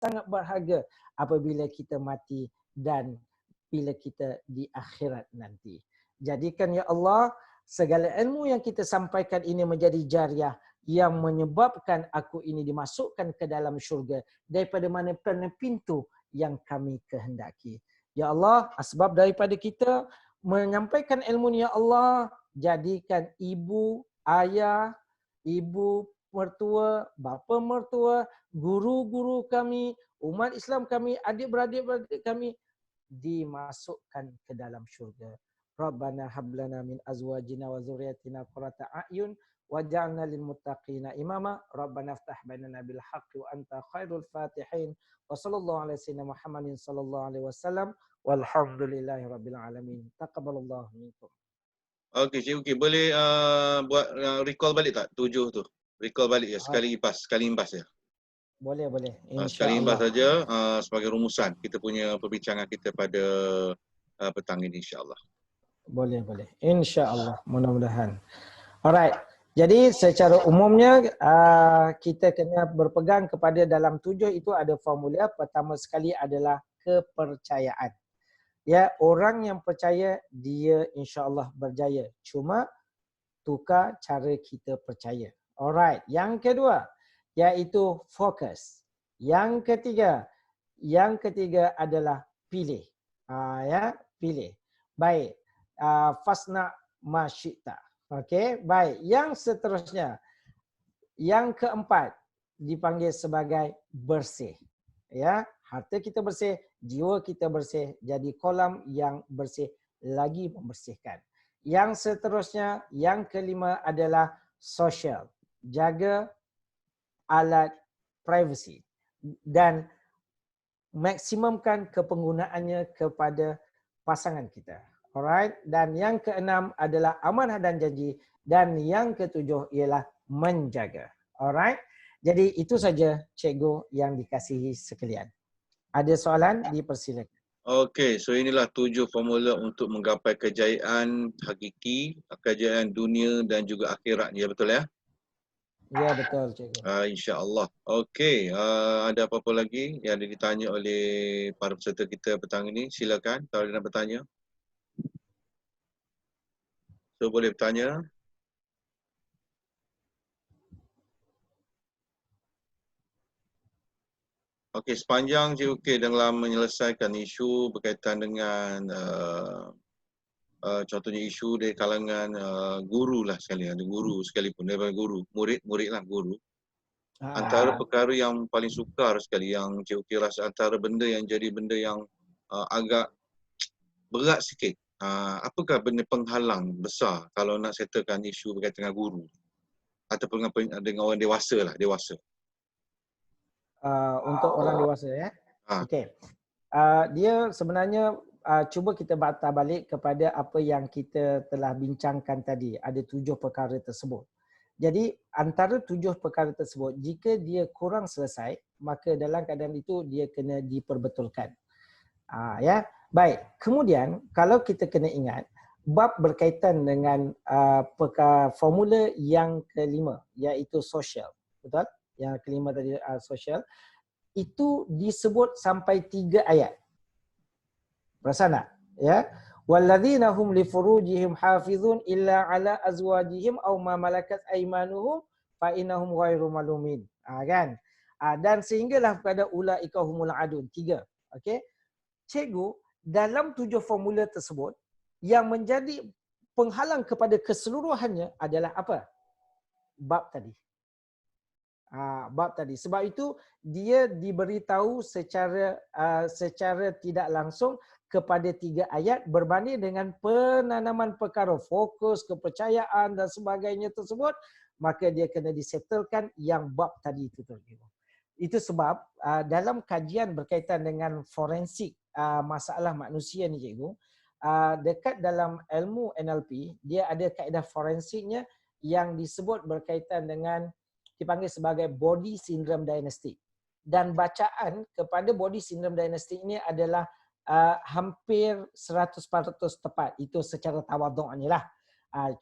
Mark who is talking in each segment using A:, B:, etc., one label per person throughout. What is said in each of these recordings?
A: sangat berharga apabila kita mati dan bila kita di akhirat nanti. Jadikan ya Allah segala ilmu yang kita sampaikan ini menjadi jariah yang menyebabkan aku ini dimasukkan ke dalam syurga daripada mana-mana pintu yang kami kehendaki. Ya Allah, sebab daripada kita menyampaikan ilmu ni ya Allah, jadikan ibu, ayah, ibu mertua, bapa mertua, guru-guru kami, umat Islam kami, adik-beradik kami dimasukkan ke dalam syurga. Rabbana hablana min azwajina wa dzurriyyatina qurrata a'yun waj'alna lil muttaqina imama. Rabbana iftah bainana bil haqqi wa anta khairul fatihin. Wa sallallahu alaihi wasallam Muhammadin sallallahu alaihi wasallam walhamdulillahi rabbil alamin. Taqabbalallahu minkum.
B: Okey, Cikgu, boleh buat recall balik tak 7 tu? Recall balik ya, sekali impas ya.
A: Boleh.
B: Sekali impas
A: InsyaAllah.
B: saja sebagai rumusan kita punya perbincangan kita pada petang ini insya-Allah.
A: Boleh. InsyaAllah. Mudah-mudahan. Alright. Jadi secara umumnya kita kena berpegang kepada dalam 7 itu ada formula. Pertama sekali adalah kepercayaan. Ya, orang yang percaya dia insya-Allah berjaya. Cuma tukar cara kita percaya. Alright. Yang kedua iaitu fokus. Yang ketiga adalah pilih. Pilih. Baik. Fasna ma syi'ta. Okey, baik. Yang seterusnya, yang keempat dipanggil sebagai bersih. Ya, harta kita bersih, jiwa kita bersih, jadi kolam yang bersih lagi membersihkan. Yang seterusnya, yang kelima adalah sosial. Jaga alat privacy dan maksimumkan kepenggunaannya kepada pasangan kita. Alright, dan yang keenam adalah amanah dan janji, dan yang ketujuh ialah menjaga. Alright, jadi itu saja cikgu yang dikasihi sekalian. Ada soalan, dipersilakan.
B: Okey, so inilah 7 formula untuk menggapai kejayaan hakiki, kejayaan dunia dan juga akhirat. Ya, betul ya?
A: Ya, betul cikgu.
B: InsyaAllah. Okey, ada apa-apa lagi yang ditanya oleh para peserta kita petang ini? Silakan kalau ada nak bertanya. So, boleh bertanya. Okey, sepanjang Cikgu dalam menyelesaikan isu berkaitan dengan contohnya isu dari kalangan guru lah sekali, ada guru sekalipun, daripada guru, murid lah guru. Antara perkara yang paling sukar sekali yang Cikgu rasa antara benda yang jadi benda yang agak berat sikit. Apakah benda penghalang besar kalau nak settlekan isu berkaitan dengan guru ataupun dengan orang dewasa lah, dewasa.
A: Untuk orang dewasa ya. Okey. Dia sebenarnya cuba kita batal balik kepada apa yang kita telah bincangkan tadi. Ada 7 perkara tersebut. Jadi antara 7 perkara tersebut, jika dia kurang selesai, maka dalam keadaan itu dia kena diperbetulkan. Ya. Baik. Kemudian kalau kita kena ingat bab berkaitan dengan formula yang kelima iaitu sosial. Betul? Yang kelima tadi sosial. Itu disebut sampai 3 ayat. Perasan tak? Ya. Walladzina hum li furujihim hafizun illa ala azwajihim aw ma malakat aymanuhum fa innahum ghairu malumin. Kan? Dan sehinggalah pada ulaika humul adun. 3. Okey. Cikgu, dalam 7 formula tersebut yang menjadi penghalang kepada keseluruhannya adalah apa? Bab tadi. Bab tadi. Sebab itu dia diberitahu secara tidak langsung kepada 3 ayat berbanding dengan penanaman perkara fokus, kepercayaan dan sebagainya tersebut, maka dia kena disettlekan yang bab tadi itu. Itu sebab dalam kajian berkaitan dengan forensik masalah manusia ni cikgu, dekat dalam ilmu NLP dia ada kaedah forensiknya yang disebut berkaitan dengan dipanggil sebagai body syndrome diagnostic. Dan bacaan kepada body syndrome diagnostic ini adalah hampir 100% tepat. Itu secara tawadhu'nya lah.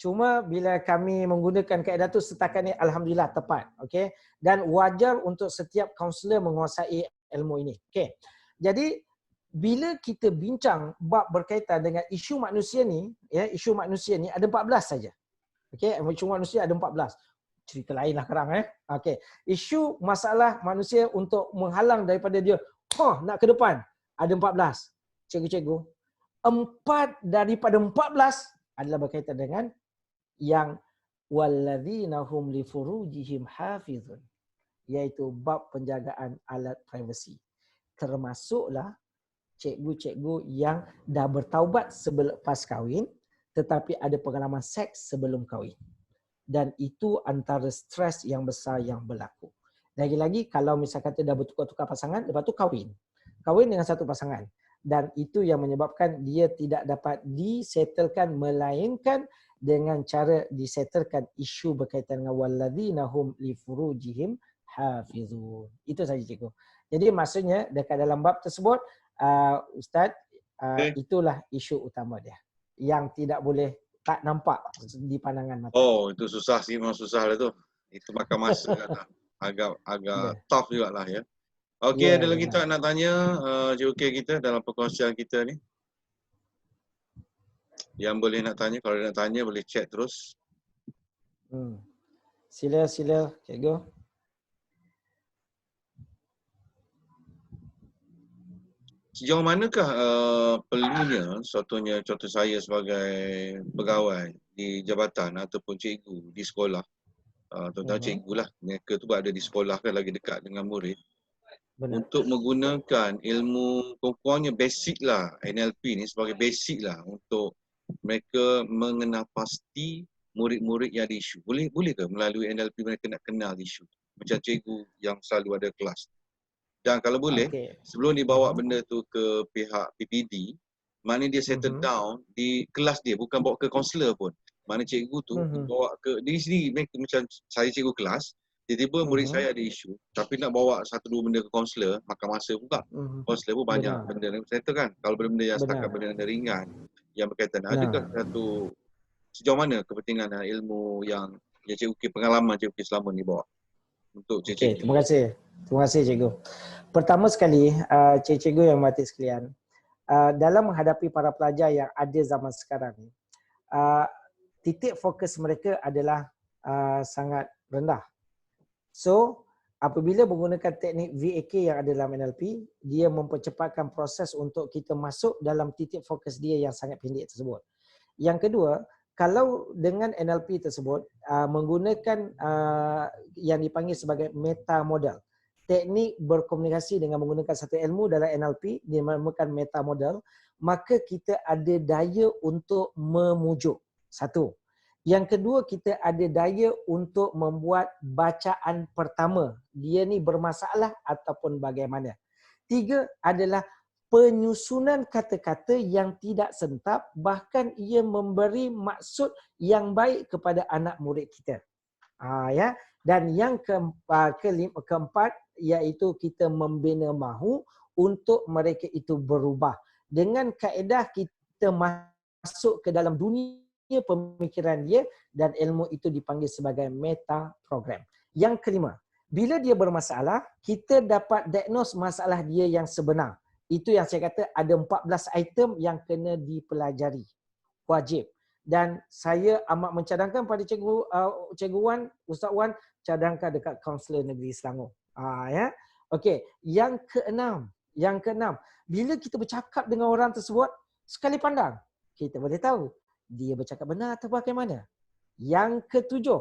A: Cuma bila kami menggunakan kaedah tu setakat ni alhamdulillah tepat. Okey. Dan wajar untuk setiap kaunselor menguasai ilmu ini. Okey. Jadi bila kita bincang bab berkaitan dengan isu manusia ni, ya, isu manusia ni ada 14 saja. Okey, isu manusia ada 14. Cerita lainlah sekarang Okey. Isu masalah manusia untuk menghalang daripada dia nak ke depan ada 14. Cikgu-cikgu, 4 daripada 14 adalah berkaitan dengan yang walladzina hum li furujihim hafizun, iaitu bab penjagaan alat privasi. Termasuklah cikgu-cikgu yang dah bertaubat selepas kahwin tetapi ada pengalaman seks sebelum kahwin. Dan itu antara stres yang besar yang berlaku. Lagi-lagi kalau misal kata dah bertukar-tukar pasangan, lepas tu kahwin. Kahwin dengan satu pasangan. Dan itu yang menyebabkan dia tidak dapat disettlekan, melainkan dengan cara disettlekan isu berkaitan dengan walladzina hum li furujihim hafizun. Itu saja cikgu. Jadi maksudnya dekat dalam bab tersebut, Ustaz, itulah isu utama dia yang tidak boleh tak nampak di pandangan mata.
B: Oh, itu susah sih, memang susah lah tu. Itu makan masa lah. Agak tough jugalah ya. Okey, ada lagi tak nak tanya JOK kita dalam perkongsian kita ni? Yang boleh nak tanya, kalau nak tanya boleh chat terus.
A: Sila cikgu.
B: Sejauh manakah perlunya, contoh saya sebagai pegawai di jabatan ataupun cikgu di sekolah, terutama cikgu lah, mereka tu berada di sekolah kan, lagi dekat dengan murid. Benar. Untuk menggunakan ilmu, pokoknya basic lah, NLP ni sebagai basic lah untuk mereka mengenal pasti murid-murid yang ada isu. Boleh ke melalui NLP mereka nak kenal isu? Macam cikgu yang selalu ada kelas. Dan kalau boleh, sebelum dibawa benda tu ke pihak PPD, mana dia settle down di kelas dia, bukan bawa ke kaunselor pun. Mana cikgu tu bawa ke diri sendiri, macam saya cikgu kelas, tiba-tiba murid saya ada isu, tapi nak bawa satu dua benda ke kaunselor, makan masa pula. Kaunselor pun banyak benda yang settle kan. Kalau benda yang setakat benda ringan, yang berkaitan, adakah satu, sejauh mana kepentingan ilmu yang cikgu, pengalaman cikgu selama ni bawa untuk cikgu?
A: Terima kasih cikgu. Pertama sekali, cikgu yang mati sekalian, dalam menghadapi para pelajar yang ada zaman sekarang ni, titik fokus mereka adalah sangat rendah. So, apabila menggunakan teknik VAK yang ada dalam NLP, dia mempercepatkan proses untuk kita masuk dalam titik fokus dia yang sangat pendek tersebut. Yang kedua, kalau dengan NLP tersebut menggunakan yang dipanggil sebagai meta model, teknik berkomunikasi dengan menggunakan satu ilmu dalam NLP dinamakan meta model, maka kita ada daya untuk memujuk. Satu. Yang kedua, kita ada daya untuk membuat bacaan pertama. Dia ni bermasalah ataupun bagaimana. Tiga adalah penyusunan kata-kata yang tidak sentap, bahkan ia memberi maksud yang baik kepada anak murid kita. Ya. Dan yang keempat, iaitu kita membina mahu untuk mereka itu berubah. Dengan kaedah kita masuk ke dalam dunia pemikiran dia dan ilmu itu dipanggil sebagai meta program. Yang kelima, bila dia bermasalah, kita dapat diagnose masalah dia yang sebenar. Itu yang saya kata ada 14 item yang kena dipelajari. Wajib. Dan saya amat mencadangkan pada Cikgu Wan, Ustaz Wan, cadangkan dekat kaunselor negeri Selangor. Ya. Okey, yang keenam, bila kita bercakap dengan orang tersebut, sekali pandang, kita boleh tahu dia bercakap benar atau bagaimana. Yang ketujuh,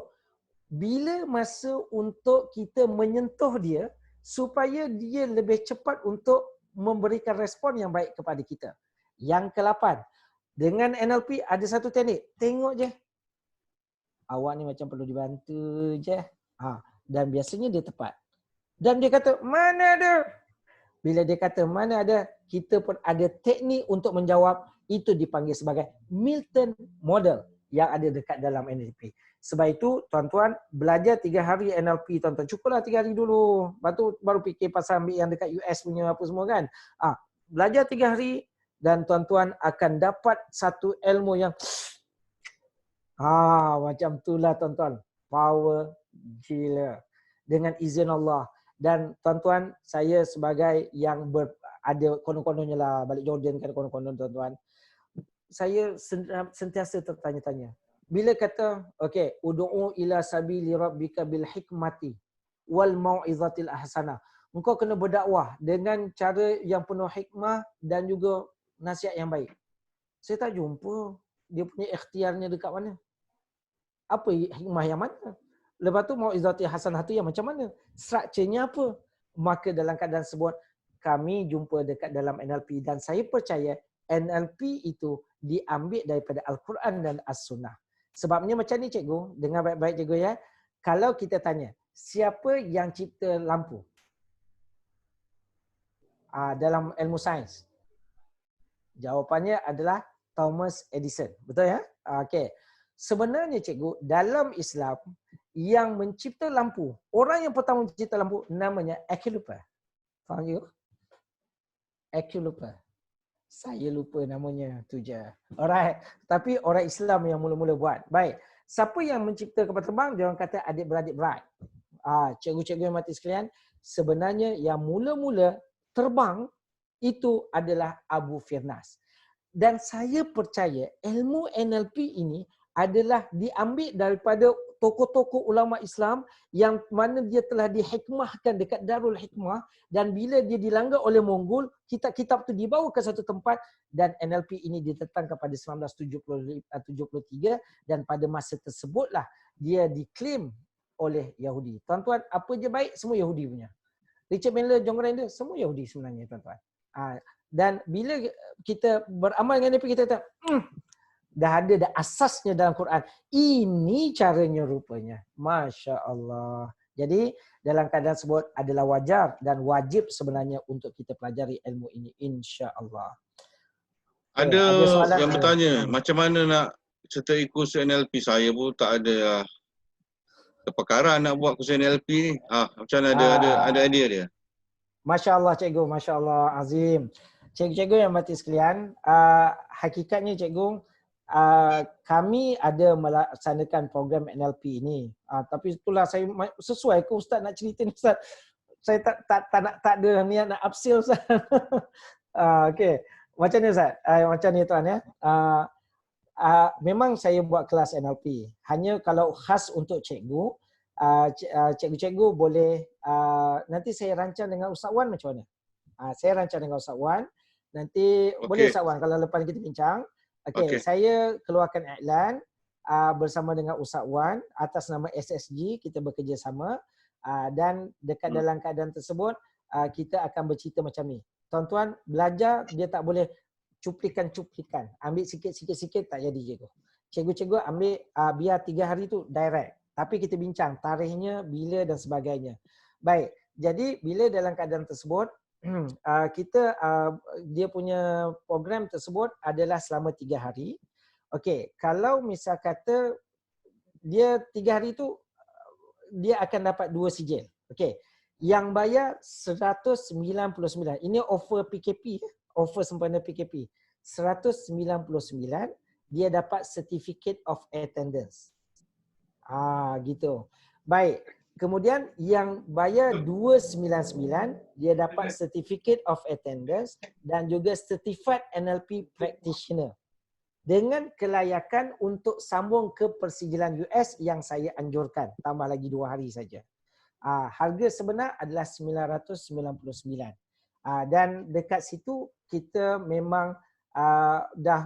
A: bila masa untuk kita menyentuh dia supaya dia lebih cepat untuk memberikan respon yang baik kepada kita. Yang ke-8, dengan NLP ada satu teknik, tengok je. Awak ni macam perlu dibantu je. Dan biasanya dia tepat. Dan dia kata, mana ada? Bila dia kata mana ada, kita pun ada teknik untuk menjawab. Itu dipanggil sebagai Milton Model yang ada dekat dalam NLP. Sebab itu, tuan-tuan, belajar 3 hari NLP, tuan-tuan. Cukuplah 3 hari dulu. Lepas tu baru fikir pasal ambil yang dekat US punya apa semua kan. Belajar 3 hari dan tuan-tuan akan dapat satu ilmu yang macam itulah tuan-tuan. Power gila. Dengan izin Allah. Dan tuan-tuan, saya sebagai yang ada konon-kononnya lah balik Jordan kan konon-konon tuan-tuan. Saya sentiasa tertanya-tanya. Bila kata, okey, ud'u ila sabili rabbika bil hikmati wal mau'izatil ahsanah. Engkau kena berdakwah dengan cara yang penuh hikmah dan juga nasihat yang baik. Saya tak jumpa dia punya ikhtiarnya dekat mana. Apa hikmah yang mana? Lepas tu mau'izatil hasanah tu yang macam mana? Strukturnya apa? Maka dalam keadaan sebut kami jumpa dekat dalam NLP dan saya percaya NLP itu diambil daripada Al-Quran dan As-Sunnah. Sebabnya macam ni cikgu, dengar baik-baik cikgu ya. Kalau kita tanya, siapa yang cipta lampu? Dalam ilmu sains. Jawapannya adalah Thomas Edison. Betul ya? Okey. Sebenarnya cikgu, dalam Islam yang mencipta lampu, orang yang pertama mencipta lampu namanya Equilupper. Faham you? Equilupper. Saya lupa namanya tu je. Alright. Tapi orang Islam yang mula-mula buat. Baik. Siapa yang mencipta kapal terbang? Dia orang kata adik-beradik Wright. Cikgu-cikgu yang mati sekalian, sebenarnya yang mula-mula terbang itu adalah Abu Firnas. Dan saya percaya ilmu NLP ini adalah diambil daripada tokoh-tokoh ulama Islam yang mana dia telah dihikmahkan dekat Darul Hikmah, dan bila dia dilanggar oleh Mongol, kitab-kitab tu dibawa ke satu tempat dan NLP ini ditetapkan pada 1973 dan pada masa tersebutlah dia diklaim oleh Yahudi. Tuan-tuan, apa je baik semua Yahudi punya. Richard Bandler, John Grinder, semua Yahudi sebenarnya tuan-tuan. Dan bila kita beramal dengan NLP, kita kata, dah ada asasnya dalam Quran. Ini caranya rupanya. Masya Allah. Jadi dalam keadaan sebut adalah wajar dan wajib sebenarnya untuk kita pelajari ilmu ini. Insya Allah.
B: Ada yang bertanya, macam mana nak serta kursus NLP? Saya pun tak ada kepakaran nak buat kursus NLP ni. Macam mana ada idea dia?
A: Masya Allah cikgu, Masya Allah Azim. Cikgu-cikgu yang mati sekalian, hakikatnya cikgu, kami ada melaksanakan program NLP ini. Tapi itulah saya sesuai ke Ustaz nak cerita ni Ustaz. Saya tak ada niat nak upsell Ustaz. Okey. Macam ni Ustaz. Macam ni tuan ya. Memang saya buat kelas NLP. Hanya kalau khas untuk cikgu, cikgu-cikgu boleh nanti saya rancang dengan Ustaz Wan macam mana? Saya rancang dengan Ustaz Wan. Nanti boleh Ustaz Wan kalau lepas kita bincang. Okey, saya keluarkan iklan bersama dengan Ustaz Wan atas nama SSG, kita bekerjasama dan dekat dalam keadaan tersebut kita akan bercerita macam ni. Tuan-tuan belajar dia tak boleh cuplikan-cuplikan. Ambil sikit-sikit tak jadi cikgu. Cikgu-cikgu ambil biar 3 hari tu direct. Tapi kita bincang tarikhnya, bila dan sebagainya. Baik, jadi bila dalam keadaan tersebut kita dia punya program tersebut adalah selama 3 hari. Okey, kalau misal kata dia 3 hari tu dia akan dapat 2 sijil. Okey. Yang bayar 199. Ini offer PKP, offer sempena PKP. 199 dia dapat certificate of attendance. Gitu. Baik. Kemudian yang bayar 299 dia dapat certificate of attendance dan juga certified NLP practitioner dengan kelayakan untuk sambung ke persijilan US yang saya anjurkan, tambah lagi 2 hari saja. Harga sebenar adalah 999. Dan dekat situ kita memang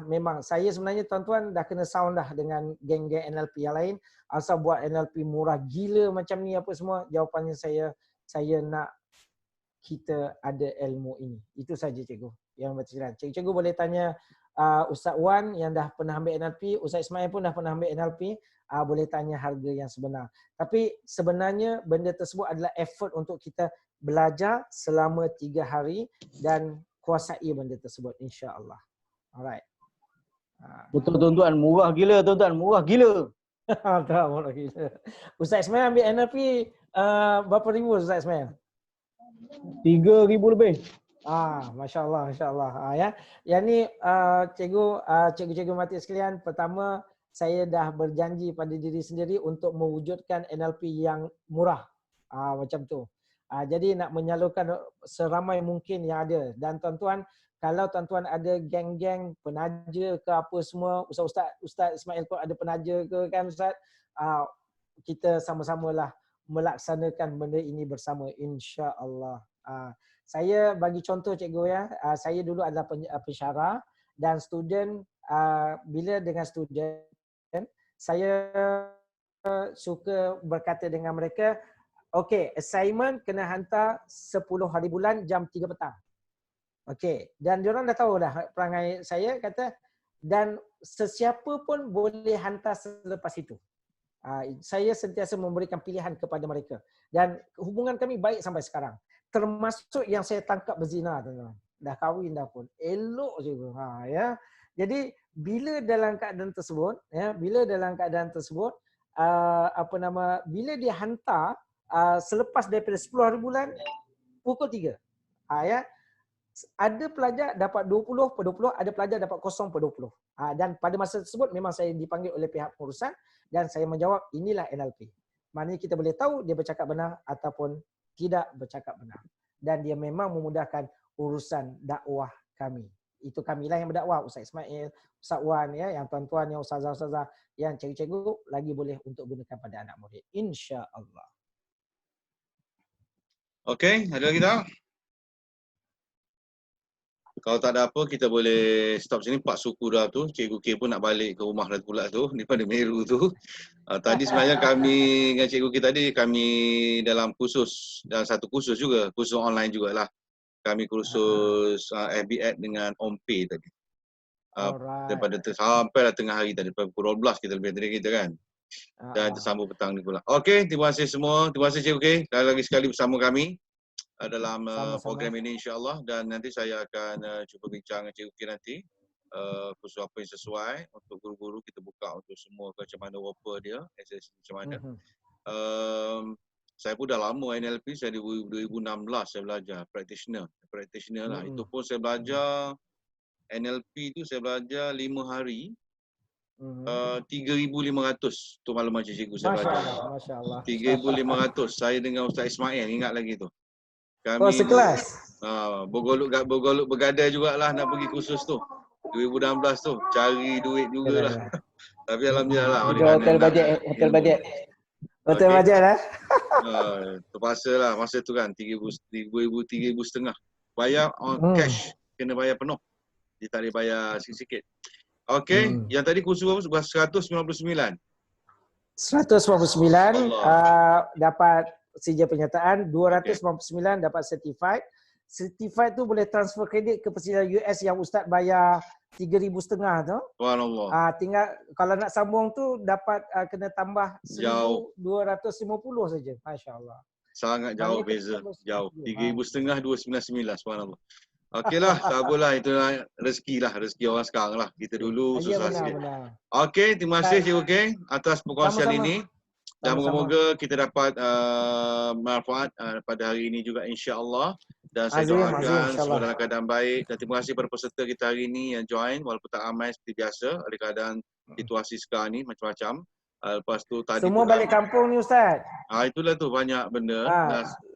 A: memang saya sebenarnya tuan-tuan dah kena sound dah dengan geng-geng NLP yang lain. Asal buat NLP murah gila macam ni apa semua, jawapannya saya nak kita ada ilmu ini. Itu saja cikgu yang bercerita. Cikgu boleh tanya Ustaz Wan yang dah pernah ambil NLP, Ustaz Ismail pun dah pernah ambil NLP, boleh tanya harga yang sebenar. Tapi sebenarnya benda tersebut adalah effort untuk kita belajar selama 3 hari dan kuasai benda tersebut insya-Allah. Alright.
C: Betul tuan-tuan, murah gila tuan-tuan, murah gila.
A: Tak murah gila. Ustaz Ismail ambil NLP berapa ribu Ustaz Ismail?
C: 3,000 lebih.
A: Masya Allah, Masya Allah. Ya, yang ni cikgu-cikgu mati sekalian. Pertama, saya dah berjanji pada diri sendiri untuk mewujudkan NLP yang murah. Macam tu. Jadi nak menyalurkan seramai mungkin yang ada. Dan tuan-tuan, kalau tuan-tuan ada geng-geng penaja ke apa semua, Ustaz Ismail pun ada penaja ke kan Ustaz, kita sama-samalah melaksanakan benda ini bersama insya-Allah. Saya bagi contoh cikgu ya, saya dulu adalah pensyarah dan student, bila dengan student saya suka berkata dengan mereka, okey, assignment kena hantar 10 hari bulan jam 3 petang. Okey, dan diorang dah tahu dah perangai saya, kata dan sesiapa pun boleh hantar selepas itu. Saya sentiasa memberikan pilihan kepada mereka dan hubungan kami baik sampai sekarang. Termasuk yang saya tangkap berzina, tuan-tuan. Dah kahwin dah pun. Elok juga. Ya. Jadi bila dalam keadaan tersebut, bila bila dia hantar selepas daripada 10 hari bulan pukul 3. Ya. Ada pelajar dapat 20 per 20, ada pelajar dapat 0 per 20. Dan pada masa tersebut memang saya dipanggil oleh pihak pengurusan dan saya menjawab inilah NLP. Maknanya kita boleh tahu dia bercakap benar ataupun tidak bercakap benar. Dan dia memang memudahkan urusan dakwah kami. Itu kamilah yang berdakwah, Ustaz Ismail, Ustaz Wan, ya, yang tuan-tuan, yang ustazah-ustazah, yang cikgu-cikgu lagi boleh untuk gunakan pada anak murid. Insya-Allah.
B: Okey, ada lagi tak? Kalau tak ada apa, kita boleh stop sini. Pak suku dah tu. Cikgu K pun nak balik ke rumah dah pula tu. Daripada Meru tu. Tadi sebenarnya kami dengan Cikgu K tadi, kami dalam kursus. Dalam satu kursus juga. Kursus online jugalah. Kami kursus FB Ad dengan Om P tadi. Daripada sampai dah tengah hari tadi. Pukul 12 kita lebih dari kita kan. Dan tersambung petang ni pula. Okey, terima kasih semua. Terima kasih Cikgu K. Lagi sekali bersama kami dalam program ini insya-Allah, dan nanti saya akan cuba bincang dengan Cikgu K nanti kursus apa yang sesuai untuk guru-guru. Kita buka untuk semua macam mana wrapper dia, access macam mana. Saya pun dah lama NLP, saya 2016 saya belajar practitioner lah. Itu pun saya belajar NLP tu saya belajar 5 hari. 3,500 tu malam macam cikgu saya belajar.
A: Masya-Allah.
B: 3,500 saya dengan Ustaz Ismail, ingat lagi tu. Kami
A: sekelas.
B: bergoluk bergadai jugalah nak pergi kursus tu. 2016 tu cari duit jugalah. Tapi alhamdulillah lah.
C: Hotel bajet.
A: Hotel bajet lah.
B: Terpaksa lah masa tu kan 3,500 bayar cash, kena bayar penuh. Dia tak boleh bayar sikit-sikit. Okey, yang tadi kursus apa? 199.
A: 199 dapat sijil penyataan, 299 dapat certified. Certified tu boleh transfer kredit ke persediaan US yang Ustaz bayar 3,500 tu.
B: Subhanallah.
A: Tinggal kalau nak sambung tu dapat kena tambah 1,250 saja. Masya-Allah.
B: Sangat jauh beza. Jauh. 3,500 299 subhanallah. Okeylah, tak apalah, itu rezeki orang sekarang lah. Kita dulu susah sikit. Okey, terima kasih Cikgu K atas perkongsian ini. Dan moga-moga kita dapat manfaat pada hari ini juga insya-Allah. Dan saya doakan semua dalam keadaan baik. Dan terima kasih kepada peserta kita hari ini yang join walaupun tak ramai seperti biasa oleh keadaan situasi sekarang ni macam-macam. Lepas tu tadi
A: semua balik kampung ni Ustaz.
B: Itulah tu banyak benda.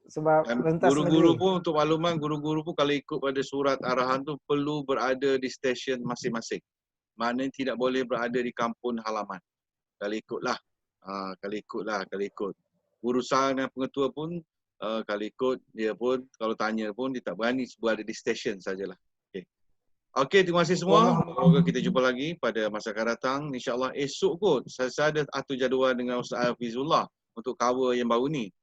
A: Sebab
B: guru-guru pun untuk makluman, guru-guru pun kalau ikut pada surat arahan tu perlu berada di stesen masing-masing. Maknanya tidak boleh berada di kampung halaman. Kalau ikutlah. Kalau ikut. Urusan dan pengetua pun kalau ikut dia pun, kalau tanya pun dia tak berani berada di stesen sajalah. Okey, terima kasih semua. Semoga kita jumpa lagi pada masa akan datang. InsyaAllah esok kot saya ada atur jadual dengan Ustaz Hafizullah untuk cover yang baru ni.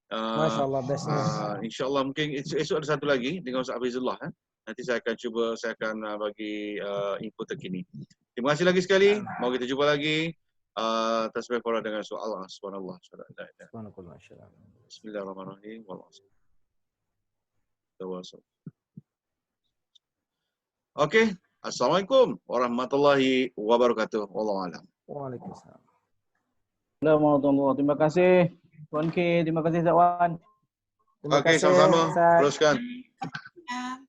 A: Masya-Allah, best news.
B: InsyaAllah mungkin esok ada satu lagi dengan Ustaz Hafizullah. Nanti saya akan bagi info terkini. Terima kasih lagi sekali. Mau kita jumpa lagi. Tasbih para dengan soal Allah subhanallah. Bismillahirrahmanirrahim. Okey, assalamualaikum warahmatullahi wabarakatuh. Wallahu a'lam.
A: Waalaikumsalam.
C: Assalamualaikum. Terima kasih Tuan K, terima kasih Ustaz Wan.
B: Okey, sama-sama. Teruskan.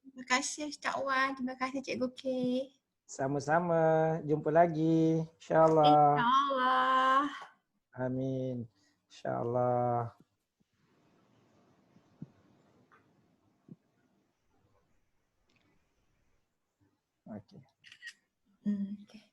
D: Terima kasih Ustaz Wan, terima kasih Cikgu K.
A: Sama-sama. Jumpa lagi. InsyaAllah.
D: InsyaAllah.
A: Amin. InsyaAllah. Okey.
D: Okay.